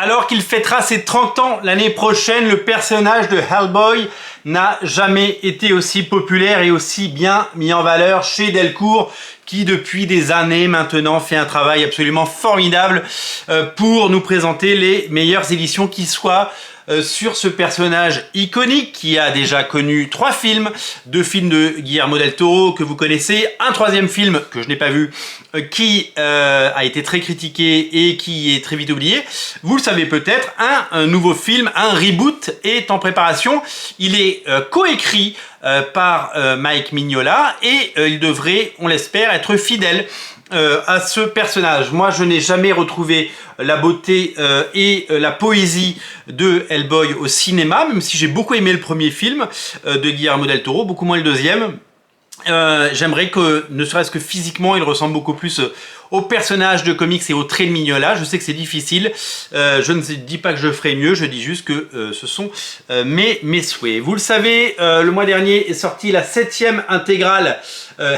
Alors qu'il fêtera ses 30 ans l'année prochaine, le personnage de Hellboy n'a jamais été aussi populaire et aussi bien mis en valeur chez Delcourt, qui depuis des années maintenant fait un travail absolument formidable pour nous présenter les meilleures éditions qui soient sur ce personnage iconique qui a déjà connu 3 films, 2 films de Guillermo del Toro que vous connaissez, un 3e film que je n'ai pas vu qui a été très critiqué et qui est très vite oublié. Vous le savez peut-être, un nouveau film, un reboot est en préparation. Il est coécrit par Mike Mignola et il devrait, on l'espère, être fidèle à ce personnage. Moi, je n'ai jamais retrouvé la beauté et la poésie de Hellboy au cinéma, même si j'ai beaucoup aimé le premier film de Guillermo del Toro, beaucoup moins le deuxième. J'aimerais que, ne serait-ce que physiquement, il ressemble beaucoup plus au personnage de comics et au trait de Mignola. Je sais que c'est difficile, je ne dis pas que je ferai mieux, je dis juste que ce sont mes souhaits. Vous le savez, le mois dernier est sortie la 7e intégrale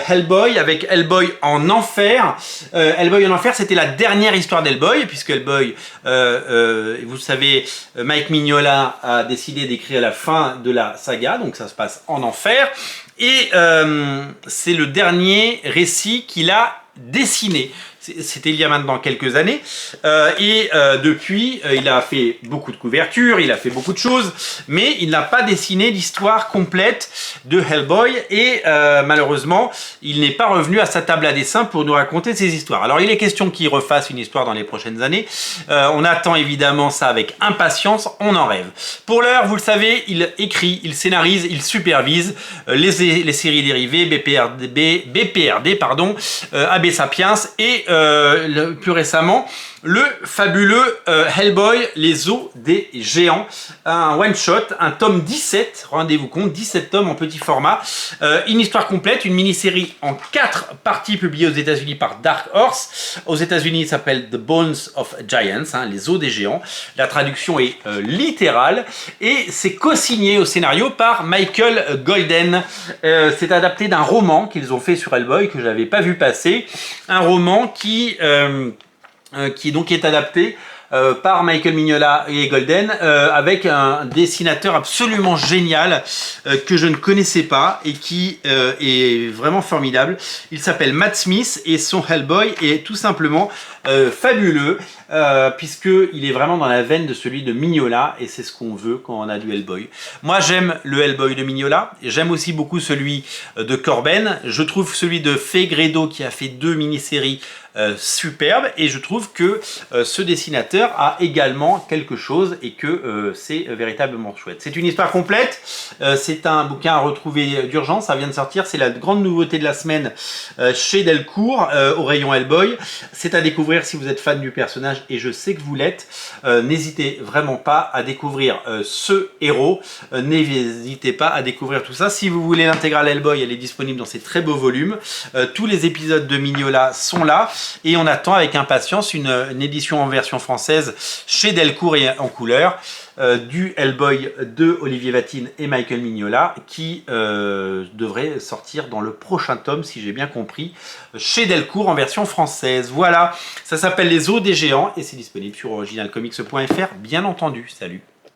Hellboy, avec Hellboy en enfer. Hellboy en enfer, c'était la dernière histoire d'Hellboy, puisque Hellboy, vous savez, Mike Mignola a décidé d'écrire la fin de la saga, donc ça se passe en enfer. Et c'est le dernier récit qu'il a dessiné. C'était il y a maintenant quelques années. Depuis, il a fait beaucoup de couvertures, il a fait beaucoup de choses, mais il n'a pas dessiné l'histoire complète de Hellboy. Et malheureusement, il n'est pas revenu à sa table à dessin pour nous raconter ses histoires. Alors, il est question qu'il refasse une histoire dans les prochaines années. On attend évidemment ça avec impatience, on en rêve. Pour l'heure, vous le savez, il écrit, il scénarise, il supervise les séries dérivées, BPRD, pardon, AB Sapiens et plus récemment le fabuleux Hellboy, les os des géants, un one-shot, un tome 17, rendez-vous compte, 17 tomes en petit format, une histoire complète, une mini-série en 4 parties publiée aux États-Unis par Dark Horse. Aux États-Unis, il s'appelle The Bones of Giants, les os des géants. La traduction est littérale et c'est co-signé au scénario par Michael Golden. C'est adapté d'un roman qu'ils ont fait sur Hellboy que j'avais pas vu passer, un roman qui donc est adapté par Michael Mignola et Golden avec un dessinateur absolument génial que je ne connaissais pas et qui est vraiment formidable. Il s'appelle Matt Smith et son Hellboy est tout simplement fabuleux puisqu'il est vraiment dans la veine de celui de Mignola et c'est ce qu'on veut quand on a du Hellboy. Moi j'aime le Hellboy de Mignola, j'aime aussi beaucoup celui de Corben, je trouve celui de Fegredo qui a fait 2 mini-séries superbes et je trouve que ce dessinateur a également quelque chose et que c'est véritablement chouette. C'est une histoire complète, c'est un bouquin à retrouver d'urgence, ça vient de sortir, c'est la grande nouveauté de la semaine chez Delcourt au rayon Hellboy. C'est à découvrir si vous êtes fan du personnage et je sais que vous l'êtes. N'hésitez vraiment pas à découvrir ce héros, n'hésitez pas à découvrir tout ça. Si vous voulez l'intégrale Hellboy, elle est disponible dans ces très beaux volumes. Tous les épisodes de Mignola sont là et on attend avec impatience une édition en version française chez Delcourt et en couleur du Hellboy de Olivier Vatine et Michael Mignola qui devrait sortir dans le prochain tome, si j'ai bien compris, chez Delcourt en version française. Voilà, ça s'appelle Les os des géants et c'est disponible sur originalcomics.fr, bien entendu. Salut!